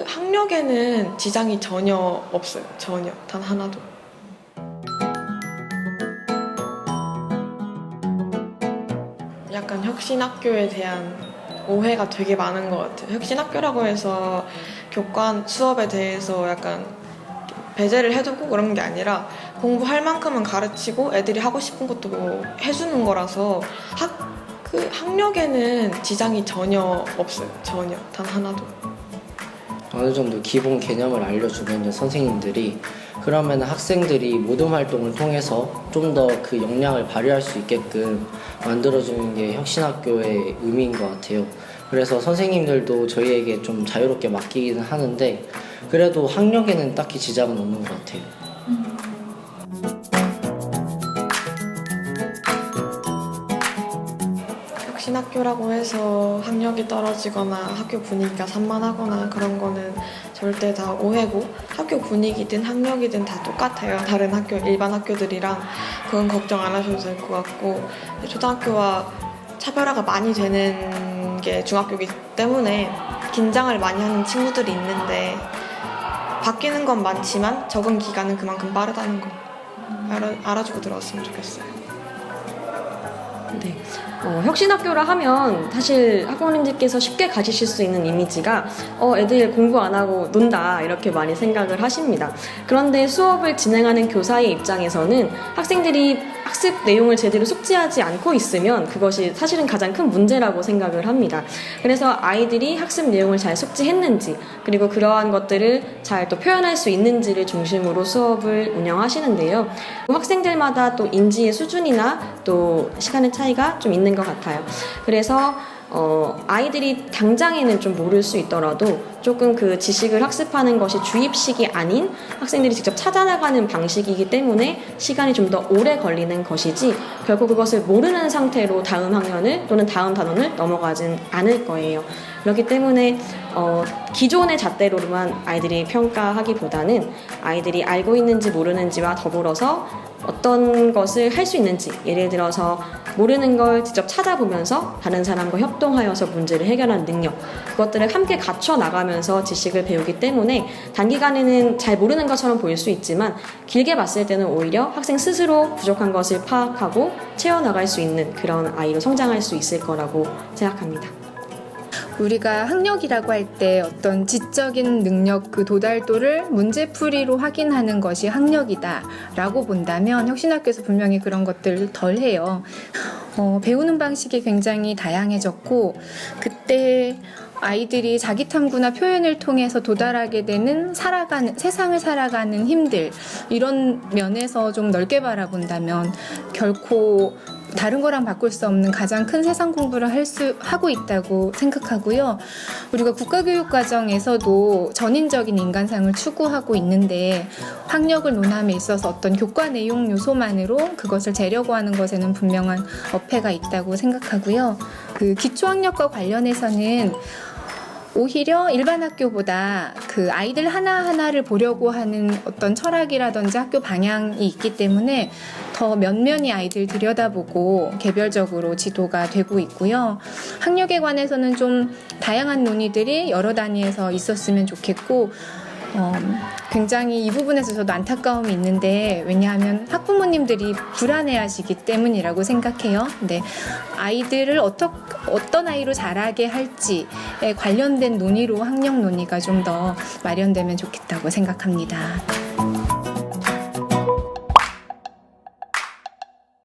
학력에는 지장이 전혀 없어요. 전혀. 단 하나도. 약간 혁신학교에 대한 오해가 되게 많은 것 같아요. 혁신학교라고 해서 교권 수업에 대해서 약간 배제를 해두고 그런 게 아니라 공부할 만큼은 가르치고 애들이 하고 싶은 것도 뭐 해주는 거라서 학력에는 지장이 전혀 없어요. 전혀. 단 하나도. 어느 정도 기본 개념을 알려주면 선생님들이 그러면 학생들이 모둠 활동을 통해서 좀 더 그 역량을 발휘할 수 있게끔 만들어주는 게 혁신학교의 의미인 것 같아요. 그래서 선생님들도 저희에게 좀 자유롭게 맡기기는 하는데 그래도 학력에는 딱히 지장은 없는 것 같아요. 혁신학교라고 해서 학력이 떨어지거나 학교 분위기가 산만하거나 그런 거는 절대 다 오해고, 학교 분위기든 학력이든 다 똑같아요. 다른 학교, 일반 학교들이랑. 그건 걱정 안 하셔도 될 것 같고, 초등학교와 차별화가 많이 되는 게 중학교이기 때문에 긴장을 많이 하는 친구들이 있는데, 바뀌는 건 많지만 적응 기간은 그만큼 빠르다는 거 알아주고 들어왔으면 좋겠어요. 네. 혁신학교라 하면 사실 학부모님들께서 쉽게 가지실 수 있는 이미지가 애들 공부 안 하고 논다 이렇게 많이 생각을 하십니다. 그런데 수업을 진행하는 교사의 입장에서는 학생들이 학습 내용을 제대로 숙지하지 않고 있으면 그것이 사실은 가장 큰 문제라고 생각을 합니다. 그래서 아이들이 학습 내용을 잘 숙지했는지, 그리고 그러한 것들을 잘 또 표현할 수 있는지를 중심으로 수업을 운영하시는데요. 학생들마다 또 인지의 수준이나 또 시간의 차이가 좀 있는 것 같아요. 그래서 아이들이 당장에는 좀 모를 수 있더라도 조금 그 지식을 학습하는 것이 주입식이 아닌 학생들이 직접 찾아나가는 방식이기 때문에 시간이 좀 더 오래 걸리는 것이지, 결코 그것을 모르는 상태로 다음 학년을 또는 다음 단원을 넘어가진 않을 거예요. 그렇기 때문에 기존의 잣대로만 아이들이 평가하기보다는 아이들이 알고 있는지 모르는지와 더불어서 어떤 것을 할 수 있는지, 예를 들어서 모르는 걸 직접 찾아보면서 다른 사람과 협동하여서 문제를 해결하는 능력, 그것들을 함께 갖춰 나가면서 지식을 배우기 때문에 단기간에는 잘 모르는 것처럼 보일 수 있지만 길게 봤을 때는 오히려 학생 스스로 부족한 것을 파악하고 채워나갈 수 있는 그런 아이로 성장할 수 있을 거라고 생각합니다. 우리가 학력이라고 할 때 어떤 지적인 능력 그 도달도를 문제풀이로 확인하는 것이 학력이다 라고 본다면 혁신학교에서 분명히 그런 것들을 덜 해요. 배우는 방식이 굉장히 다양해졌고, 그때 아이들이 자기 탐구나 표현을 통해서 도달하게 되는 세상을 살아가는 힘들, 이런 면에서 좀 넓게 바라본다면 결코 다른 거랑 바꿀 수 없는 가장 큰 세상 공부를 하고 있다고 생각하고요. 우리가 국가교육과정에서도 전인적인 인간상을 추구하고 있는데 학력을 논함에 있어서 어떤 교과 내용 요소만으로 그것을 재려고 하는 것에는 분명한 어폐가 있다고 생각하고요. 그 기초학력과 관련해서는 오히려 일반 학교보다 그 아이들 하나하나를 보려고 하는 어떤 철학이라든지 학교 방향이 있기 때문에 더 면면히 아이들 들여다보고 개별적으로 지도가 되고 있고요. 학력에 관해서는 좀 다양한 논의들이 여러 단위에서 있었으면 좋겠고, 굉장히 이 부분에서 저도 안타까움이 있는데, 왜냐하면 학부모님들이 불안해하시기 때문이라고 생각해요. 근데 아이들을 어떤 아이로 자라게 할지에 관련된 논의로 학력 논의가 좀 더 마련되면 좋겠다고 생각합니다.